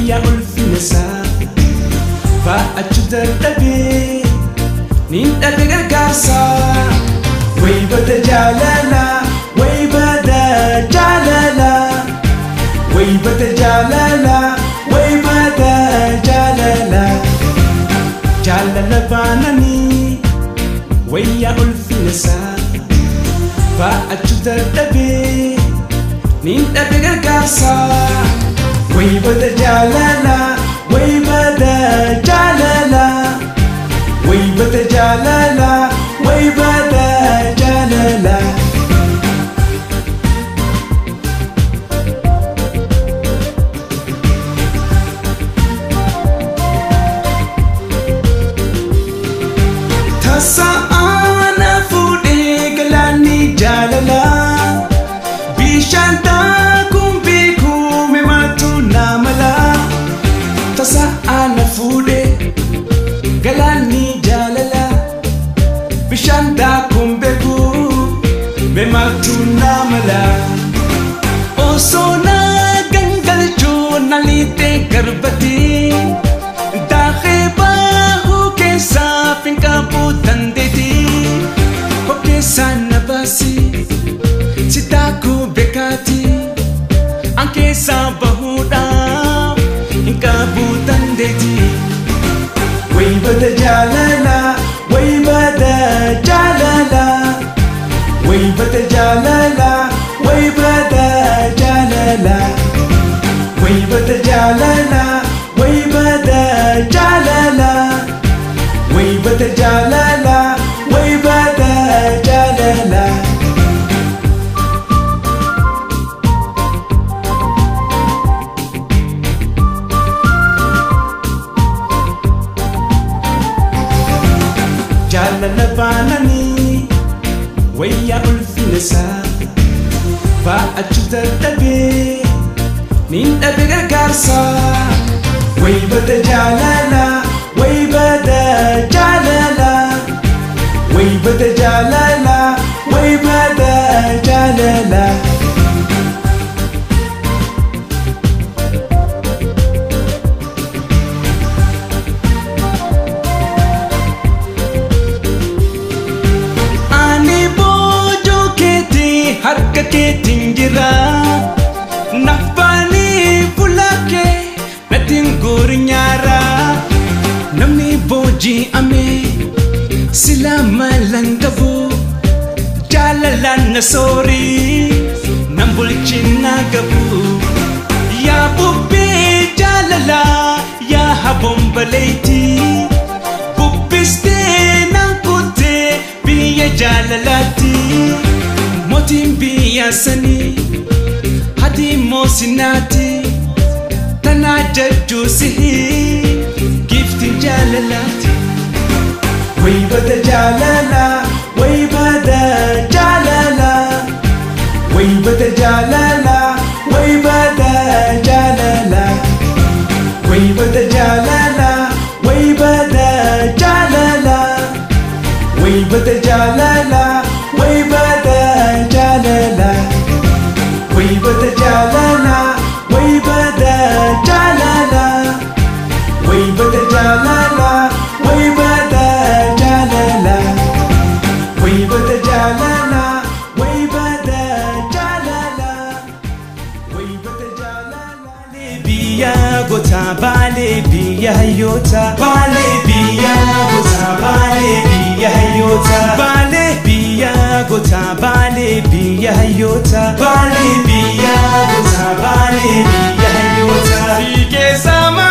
wayya ulfinasa fa'achuta dhabe nin dhabe gargaarsa way bada jaalala way bada jaalala way bada jaalala way bada jaalala jaalala baanani wayya ulfinasa fa'achuta dhabe nin dhabe gargaarsa way bada jaalala way bada jaalala way bada jaalala way bada jaalala tasa ana fude galani jaalala bishanta kumbi kume matu namala tasa ana fude galani jaalala bishanta kumbe kume matu namala osona gangal jo nalite garbati dahe bahu ke safin kabutan dedi hoke sanabasi sitaku bekati anke sabahuda kabutan dedi way bada jaalala way bada jaalala way bada jaalala way bada jaalala way bada jaalala way bada jaalala way bada jaalala way bada jaalala jaalala baanani wayya ulfinasa fa'achuta dhabe nin dhabe gargaarsa way bada jaalala way bada jaalala way bada jaalala way bada jaalala harka ke tingira nafani fulake natin gurnyara namni boji ame sila malangavu jaalala nasori nambulchin nagabu ya bubbe jaalala ya habombaleti bubbiste nankute biya jaalalati motin biya sani hadi mosinati tana jajju sihi gifti jaalalati way bada jaalala way bada jaalala way bada jaalala way bada jaalala way bada jaalala way bada jaalala way bada jaalala way bada jaalala way bada jaalala way bada jaalala way bada jaalala way bada jaalala way bada jaalala way bada jaalala way bada jaalala biya gota bale biya yota bale biya gota bale biya yota bale biya gota bale biya yota bale biya gota bale biya yota bige sama